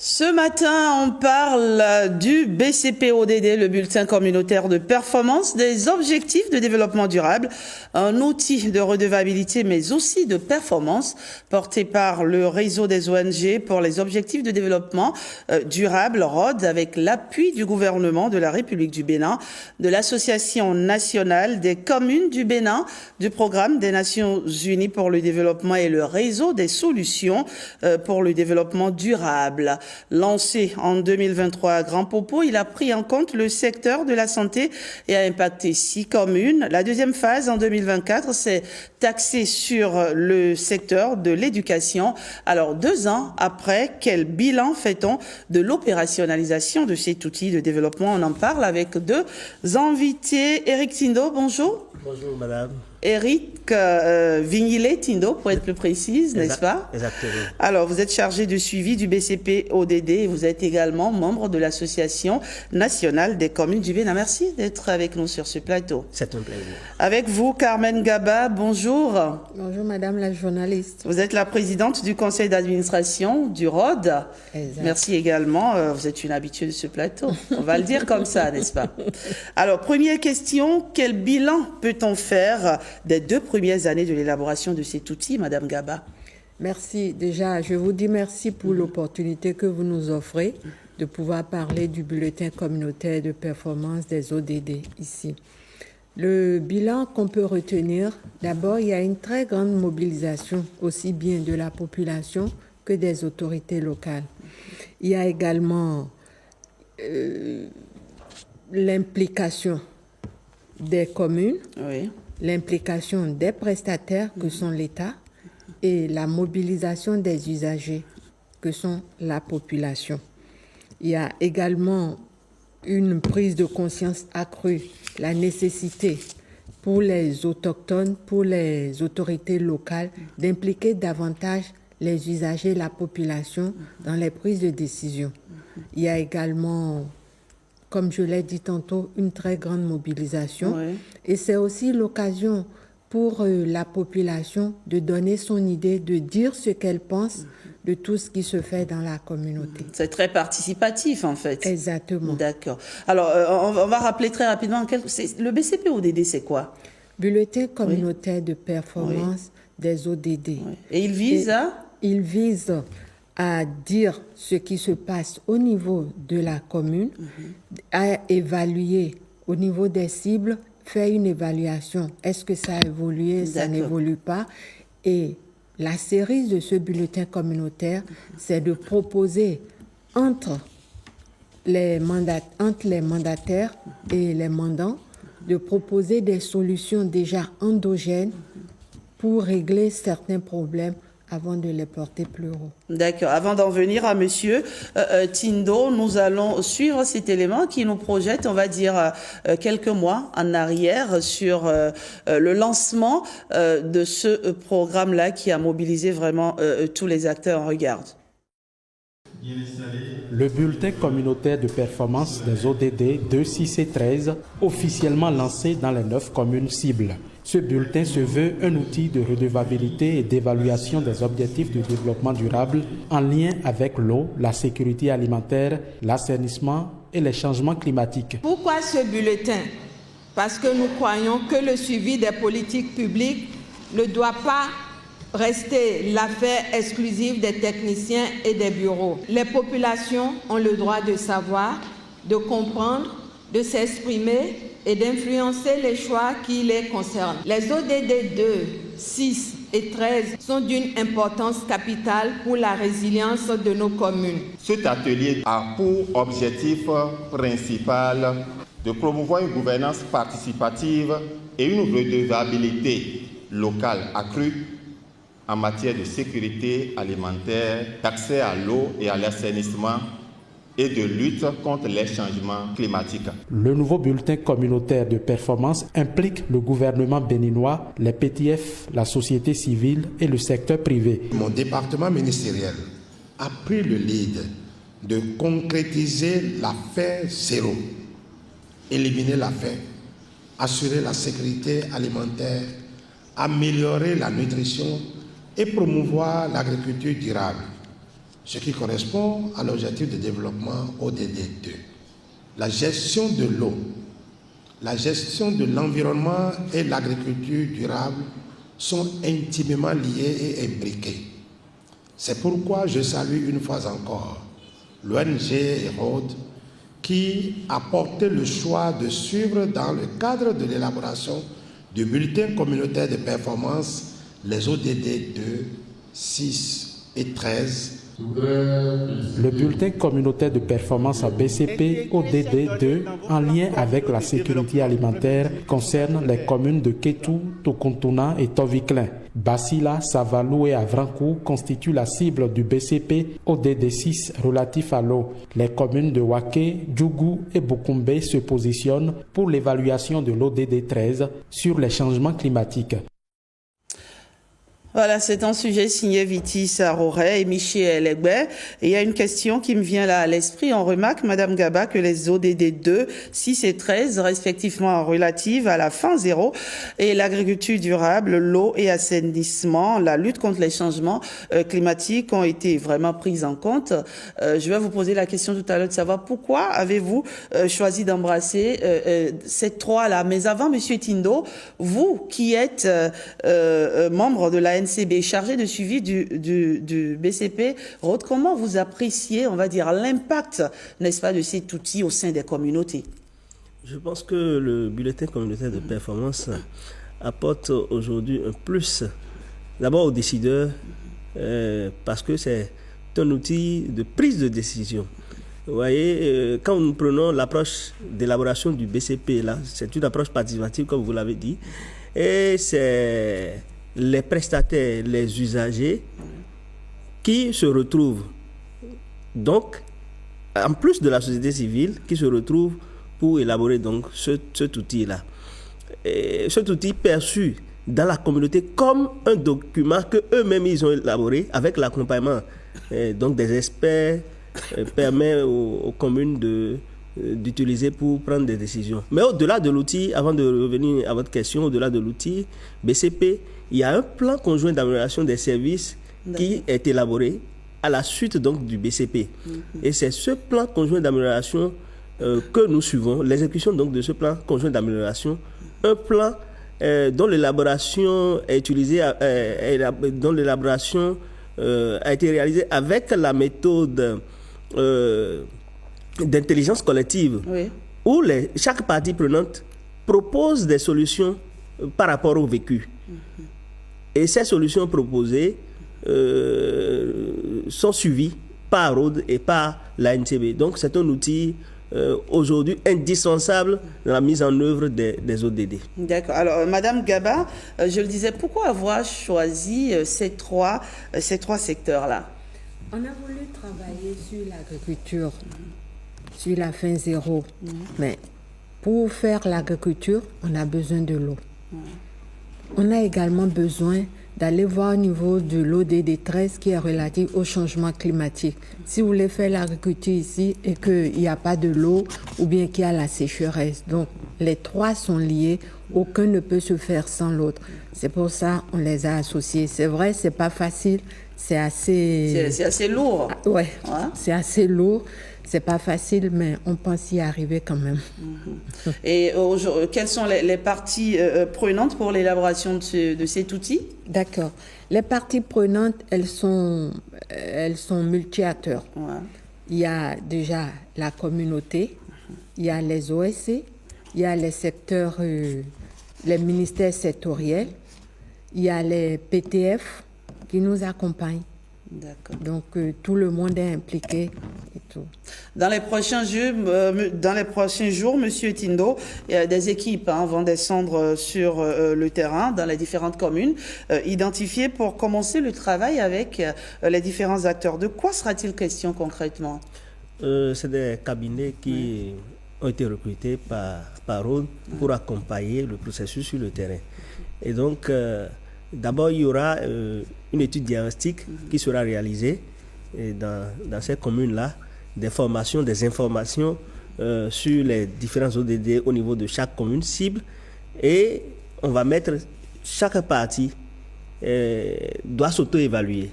Ce matin, on parle du BCP-ODD, le bulletin communautaire de performance des objectifs de développement durable, un outil de redevabilité mais aussi de performance porté par le réseau des ONG pour les objectifs de développement durable, ROD, avec l'appui du gouvernement de la République du Bénin, de l'Association nationale des communes du Bénin, du programme des Nations Unies pour le développement et le réseau des solutions pour le développement durable. Lancé en 2023 à Grand Popo, il a pris en compte le secteur de la santé et a impacté 6 communes. La deuxième phase, en 2024, s'est axée sur le secteur de l'éducation. Alors, 2 ans après, quel bilan fait-on de l'opérationnalisation de cet outil de développement? On en parle avec 2 invités. Eric Tindo, bonjour. Bonjour, madame. Eric Vignilé Tindo, pour être plus précise, n'est-ce pas? Exactement. Alors, vous êtes chargé de suivi du BCP-ODD et vous êtes également membre de l'Association nationale des communes du Bénin. Merci d'être avec nous sur ce plateau. C'est un plaisir. Avec vous, Carmen Gaba, bonjour. Bonjour, madame la journaliste. Vous êtes la présidente du conseil d'administration du ROD. Exact. Merci également. Vous êtes une habituée de ce plateau. On va le dire comme ça, n'est-ce pas? Alors, première question, quel bilan peut-on faire des 2 premières années de l'élaboration de cet outil, madame Gaba? Merci. Déjà, je vous dis merci pour l'opportunité que vous nous offrez de pouvoir parler du bulletin communautaire de performance des ODD ici. Le bilan qu'on peut retenir, d'abord, il y a une très grande mobilisation aussi bien de la population que des autorités locales. Il y a également l'implication des communes, Oui. l'implication des prestataires que sont l'État et la mobilisation des usagers que sont la population. Il y a également une prise de conscience accrue, la nécessité pour les autochtones, pour les autorités locales d'impliquer davantage les usagers, la population dans les prises de décision. Il y a également, comme je l'ai dit tantôt, une très grande mobilisation. Oui. Et c'est aussi l'occasion pour la population de donner son idée, de dire ce qu'elle pense de tout ce qui se fait dans la communauté. C'est très participatif, en fait. Exactement. D'accord. Alors, on va rappeler très rapidement, le BCP-ODD, c'est quoi? Bulletin communautaire de performance des ODD. Oui. Et il vise Il vise à dire ce qui se passe au niveau de la commune, à évaluer au niveau des cibles, faire une évaluation. Est-ce que ça a évolué, ça n'évolue pas? Et la série de ce bulletin communautaire, c'est de proposer entre les mandataires et les mandants, de proposer des solutions déjà endogènes pour régler certains problèmes avant de les porter plus haut. D'accord. Avant d'en venir à monsieur Tindo, nous allons suivre cet élément qui nous projette, on va dire, quelques mois en arrière sur le lancement de ce programme-là qui a mobilisé vraiment tous les acteurs. On regarde. Le bulletin communautaire de performance des ODD 2, 6 et 13, officiellement lancé dans les 9 communes cibles. Ce bulletin se veut un outil de redevabilité et d'évaluation des objectifs de développement durable en lien avec l'eau, la sécurité alimentaire, l'assainissement et les changements climatiques. Pourquoi ce bulletin? Parce que nous croyons que le suivi des politiques publiques ne doit pas rester l'affaire exclusive des techniciens et des bureaux. Les populations ont le droit de savoir, de comprendre, de s'exprimer et d'influencer les choix qui les concernent. Les ODD 2, 6 et 13 sont d'une importance capitale pour la résilience de nos communes. Cet atelier a pour objectif principal de promouvoir une gouvernance participative et une redevabilité locale accrue en matière de sécurité alimentaire, d'accès à l'eau et à l'assainissement et de lutte contre les changements climatiques. Le nouveau bulletin communautaire de performance implique le gouvernement béninois, les PTF, la société civile et le secteur privé. Mon département ministériel a pris le lead de concrétiser la faim zéro, éliminer la faim, assurer la sécurité alimentaire améliorer la nutrition et promouvoir l'agriculture durable, ce qui correspond à l'objectif de développement ODD 2. La gestion de l'eau, la gestion de l'environnement et l'agriculture durable sont intimement liés et imbriqués. C'est pourquoi je salue une fois encore l'ONG Hérode qui a porté le choix de suivre dans le cadre de l'élaboration du bulletin communautaire de performance les ODD 2, 6 et 13. Le bulletin communautaire de performance à BCP ODD 2, en lien avec la sécurité alimentaire, concerne les communes de Kétou, Tokontona et Toviklen. Basila, Savalou et Avrankou constituent la cible du BCP ODD 6 relatif à l'eau. Les communes de Waké, Djougou et Bokoumbe se positionnent pour l'évaluation de l'ODD 13 sur les changements climatiques. Voilà, c'est un sujet signé Viti Saroret et Michel Elegbe. Et il y a une question qui me vient là à l'esprit. On remarque, Madame Gaba, que les ODD 2, 6 et 13, respectivement relatives à la fin zéro et l'agriculture durable, l'eau et assainissement, la lutte contre les changements climatiques ont été vraiment prises en compte. Je vais vous poser la question tout à l'heure de savoir pourquoi avez-vous choisi d'embrasser ces trois-là. Mais avant, Monsieur Tindo, vous qui êtes membre de la NCB, chargé de suivi du BCP, Rode, comment vous appréciez, on va dire, l'impact, n'est-ce pas, de cet outil au sein des communautés? Je pense que le bulletin communautaire de performance apporte aujourd'hui un plus, d'abord aux décideurs, parce que c'est un outil de prise de décision. Vous voyez, quand nous prenons l'approche d'élaboration du BCP, là, c'est une approche participative, comme vous l'avez dit, et c'est les prestataires, les usagers qui se retrouvent, donc, en plus de la société civile, qui se retrouvent pour élaborer donc cet outil-là. Et cet outil perçu dans la communauté comme un document que eux-mêmes ils ont élaboré avec l'accompagnement donc des experts permet aux communes d'utiliser pour prendre des décisions. Mais au-delà de l'outil, avant de revenir à votre question, au-delà de l'outil BCP, il y a un plan conjoint d'amélioration des services qui est élaboré à la suite donc du BCP. Et c'est ce plan conjoint d'amélioration que nous suivons, l'exécution donc de ce plan conjoint d'amélioration, un plan dont l'élaboration est utilisée, dont l'élaboration a été réalisée avec la méthode d'intelligence collective, oui, où chaque partie prenante propose des solutions par rapport au vécu. Et ces solutions proposées sont suivies par Rode et par la NCB. Donc c'est un outil aujourd'hui indispensable dans la mise en œuvre des ODD. D'accord. Alors, Madame Gaba, je le disais, pourquoi avoir choisi ces trois secteurs-là? On a voulu travailler sur l'agriculture, sur la fin zéro. Mais pour faire l'agriculture, on a besoin de l'eau. On a également besoin d'aller voir au niveau de l'ODD 13 qui est relatif au changement climatique. Si vous voulez faire l'agriculture ici et qu'il n'y a pas de l'eau ou bien qu'il y a la sécheresse. Donc, les trois sont liés. Aucun ne peut se faire sans l'autre. C'est pour ça qu'on les a associés. C'est vrai, c'est pas facile. C'est assez lourd. Ouais, c'est assez lourd. C'est pas facile, mais on pense y arriver quand même. Et quelles sont les parties prenantes pour l'élaboration de cet outil? D'accord. Les parties prenantes, elles sont multi-acteurs. Ouais. Il y a déjà la communauté, il y a les OSC, il y a les secteurs, les ministères sectoriels, il y a les PTF qui nous accompagnent. D'accord. Donc tout le monde est impliqué et tout. Dans les prochains jours, Monsieur Tindo, des équipes vont descendre sur le terrain dans les différentes communes, identifiées pour commencer le travail avec les différents acteurs. De quoi sera-t-il question concrètement? C'est des cabinets qui ont été recrutés par Rode pour accompagner le processus sur le terrain. Et donc d'abord, il y aura une étude diagnostique qui sera réalisée dans ces communes-là, des formations, des informations sur les différents ODD au niveau de chaque commune cible. Et on va mettre chaque partie doit s'auto-évaluer.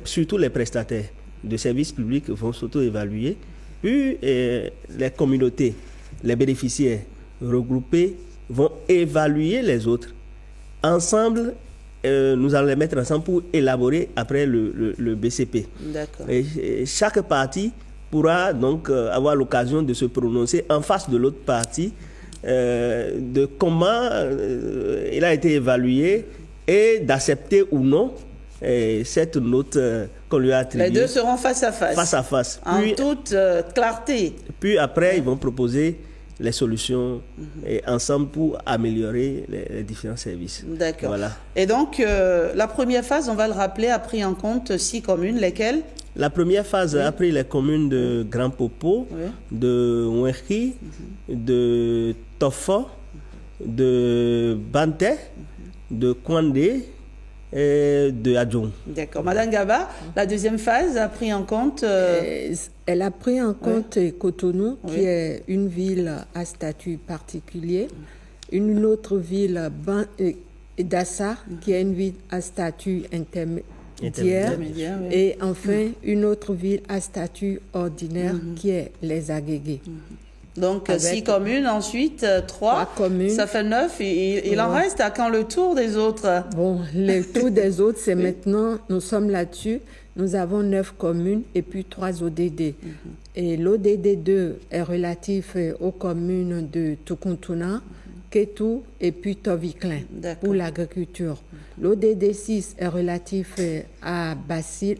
Surtout les prestataires de services publics vont s'auto-évaluer. Puis les communautés, les bénéficiaires regroupés vont évaluer les autres. Ensemble, nous allons les mettre ensemble pour élaborer après le BCP. D'accord. Et chaque partie pourra donc avoir l'occasion de se prononcer en face de l'autre partie de comment il a été évalué et d'accepter ou non cette note qu'on lui a attribuée. Les deux seront face à face. Face à face. En Puis, toute clarté. Puis après, ils vont proposer les solutions et ensemble pour améliorer les différents services. D'accord. Voilà. Et donc, la première phase, on va le rappeler, a pris en compte 6 communes, lesquelles? La première phase a pris les communes de Grand Popo, Oui. de Ouenri, de Tofo, de Bante, de Kwandé et de Adjong. D'accord. Madame Gaba, la deuxième phase a pris en compte... Elle a pris en compte Cotonou, Oui. qui est une ville à statut particulier, une autre ville, Dassar, qui est une ville à statut intermédiaire, Intermédiaire, oui. et enfin une autre ville à statut ordinaire, qui est les Agégués. Donc, Avec 6 communes, ensuite 3. trois communes. Ça fait 9. Il en Ouais. reste à quand le tour des autres? Bon, le tour des autres, c'est maintenant, nous sommes là-dessus. Nous avons 9 communes et puis 3 ODD. Et l'ODD 2 est relatif aux communes de Tukuntuna, Ketou et puis Toviklen D'accord. pour l'agriculture. L'ODD 6 est relatif à Basile,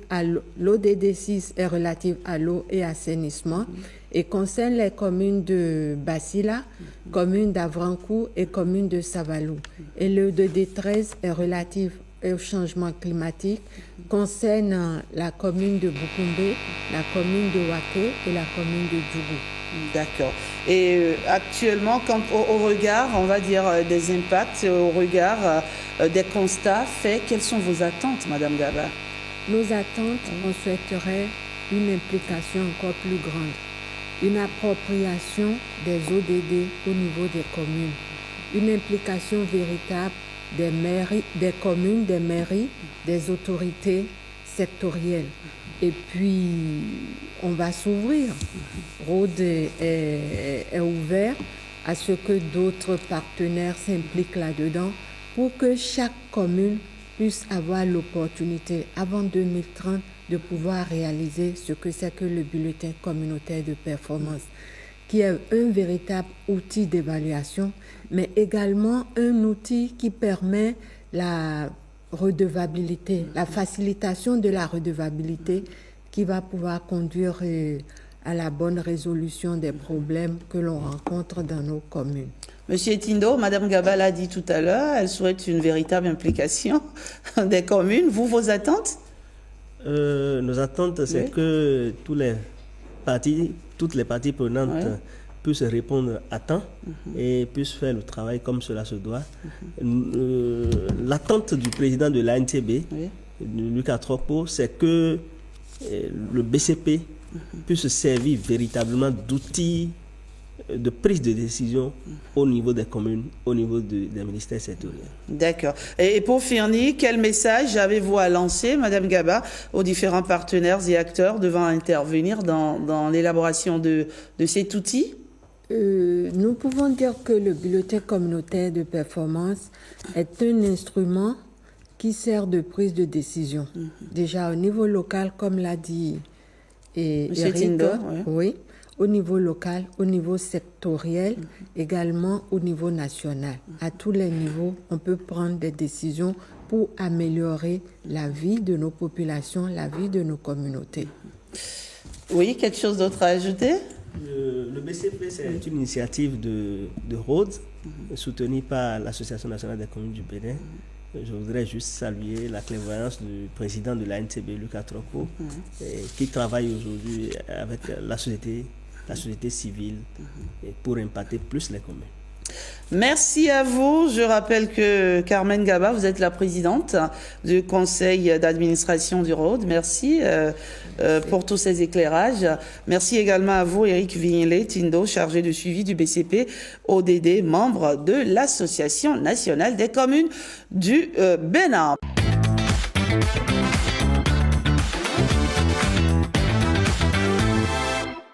l'ODD 6 est relatif à l'eau et assainissement et concerne les communes de Basila, commune d'Avrancourt et commune de Savalou. Et l'ODD 13 est relatif au changement climatique, concerne la commune de Bukumbe, la commune de Wake et la commune de Djougou. D'accord. Et actuellement, quand au regard, on va dire, des impacts, au regard des constats faits, quelles sont vos attentes, Madame Gaba? Nos attentes, on souhaiterait une implication encore plus grande, une appropriation des ODD au niveau des communes, une implication véritable des mairies, des communes, des mairies, des autorités sectorielles. Et puis, on va s'ouvrir. Rhodes est ouvert à ce que d'autres partenaires s'impliquent là-dedans pour que chaque commune puisse avoir l'opportunité, avant 2030, de pouvoir réaliser ce que c'est que le bulletin communautaire de performance, qui est un véritable outil d'évaluation, mais également un outil qui permet la redevabilité, la facilitation de la redevabilité qui va pouvoir conduire à la bonne résolution des problèmes que l'on rencontre dans nos communes. Monsieur Tindo, Madame Gaba l'a dit tout à l'heure, elle souhaite une véritable implication des communes. Vous, vos attentes? Nos attentes, c'est Oui. que toutes les parties prenantes puissent répondre à temps et puissent faire le travail comme cela se doit. L'attente du président de l'ANTB, Lucas Tropo, c'est que le BCP puisse servir véritablement d'outil de prise de décision au niveau des communes, au niveau des ministères sectoriels. D'accord. Et pour finir, quel message avez-vous à lancer, Madame Gaba, aux différents partenaires et acteurs devant intervenir dans l'élaboration de cet outil? Nous pouvons dire que le bulletin communautaire de performance est un instrument qui sert de prise de décision. Déjà au niveau local, comme l'a dit Monsieur Eric, Tindo, oui, au niveau local, au niveau sectoriel, également au niveau national. À tous les niveaux, on peut prendre des décisions pour améliorer la vie de nos populations, la vie de nos communautés. Oui, quelque chose d'autre à ajouter? Le BCP, c'est une initiative de Rhodes, soutenue par l'Association nationale des communes du Bénin. Je voudrais juste saluer la clairvoyance du président de l'ANTB, Lucas Tropo, qui travaille aujourd'hui avec la société civile pour impacter plus les communes. Merci à vous. Je rappelle que Carmen Gaba, vous êtes la présidente du conseil d'administration du Rhôde. Merci pour tous ces éclairages. Merci également à vous, Éric Vignelet-Tindo, chargé de suivi du BCP ODD, membre de l'Association nationale des communes du Bénin.